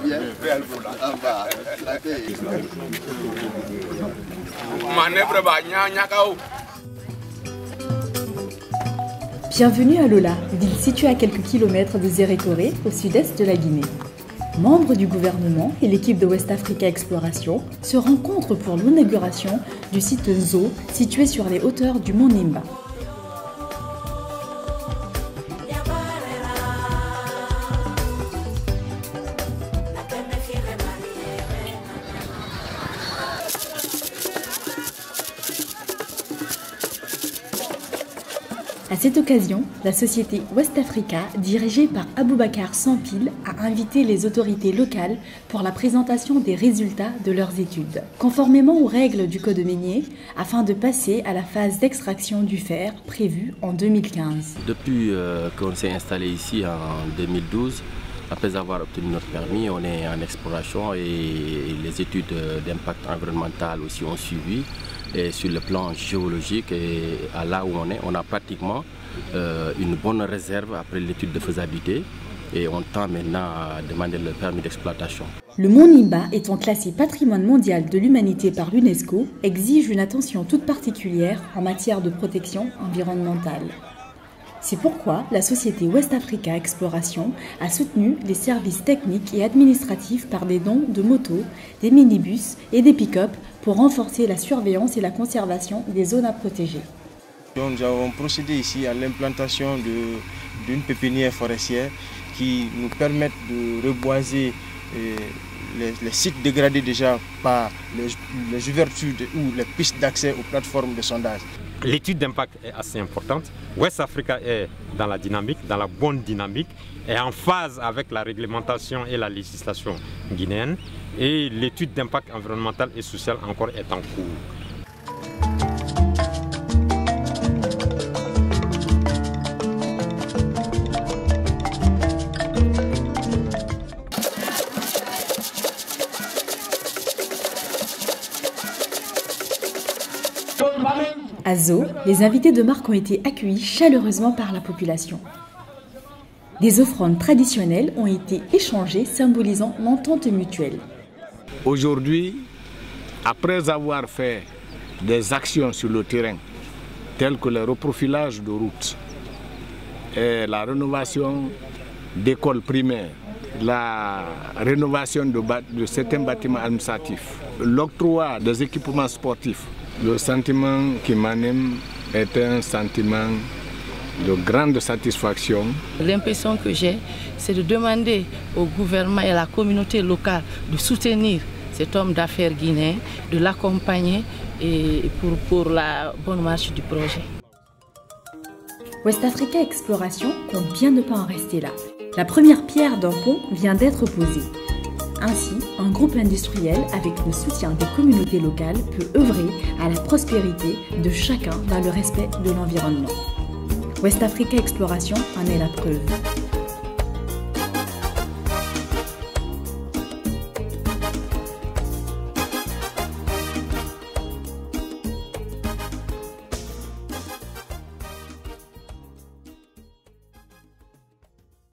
bien. Bienvenue à Lola, ville située à quelques kilomètres de Zérékoré, au sud-est de la Guinée. Membres du gouvernement et l'équipe de West Africa Exploration se rencontrent pour l'inauguration du site Nzo, situé sur les hauteurs du mont Nimba. À cette occasion, la société West Africa, dirigée par Aboubakar Sampil, a invité les autorités locales pour la présentation des résultats de leurs études, conformément aux règles du code minier, afin de passer à la phase d'extraction du fer prévue en 2015. Depuis qu'on s'est installé ici en 2012, après avoir obtenu notre permis, on est en exploration et les études d'impact environnemental aussi ont suivi. Et sur le plan géologique, et à là où on a pratiquement une bonne réserve après l'étude de faisabilité et on tend maintenant à demander le permis d'exploitation. Le mont Nimba, étant classé patrimoine mondial de l'humanité par l'UNESCO, exige une attention toute particulière en matière de protection environnementale. C'est pourquoi la société West Africa Exploration a soutenu les services techniques et administratifs par des dons de motos, des minibus et des pick-up pour renforcer la surveillance et la conservation des zones à protéger. Nous avons procédé ici à l'implantation d'une pépinière forestière qui nous permet de reboiser les sites dégradés déjà par les ouvertures ou les pistes d'accès aux plateformes de sondage. L'étude d'impact est assez importante. West Africa est dans la dynamique, dans la bonne dynamique, est en phase avec la réglementation et la législation guinéenne. Et l'étude d'impact environnemental et social encore est en cours. À Zo, les invités de marque ont été accueillis chaleureusement par la population. Des offrandes traditionnelles ont été échangées, symbolisant l'entente mutuelle. Aujourd'hui, après avoir fait des actions sur le terrain, telles que le reprofilage de routes, et la rénovation d'écoles primaires, la rénovation de certains bâtiments administratifs, l'octroi des équipements sportifs, le sentiment qui m'anime est un sentiment de grande satisfaction. L'impression que j'ai, c'est de demander au gouvernement et à la communauté locale de soutenir cet homme d'affaires guinéen, de l'accompagner pour la bonne marche du projet. West Africa Exploration compte bien ne pas en rester là. La première pierre d'un pont vient d'être posée. Ainsi, un groupe industriel, avec le soutien des communautés locales, peut œuvrer à la prospérité de chacun dans le respect de l'environnement. West Africa Exploration en est la preuve.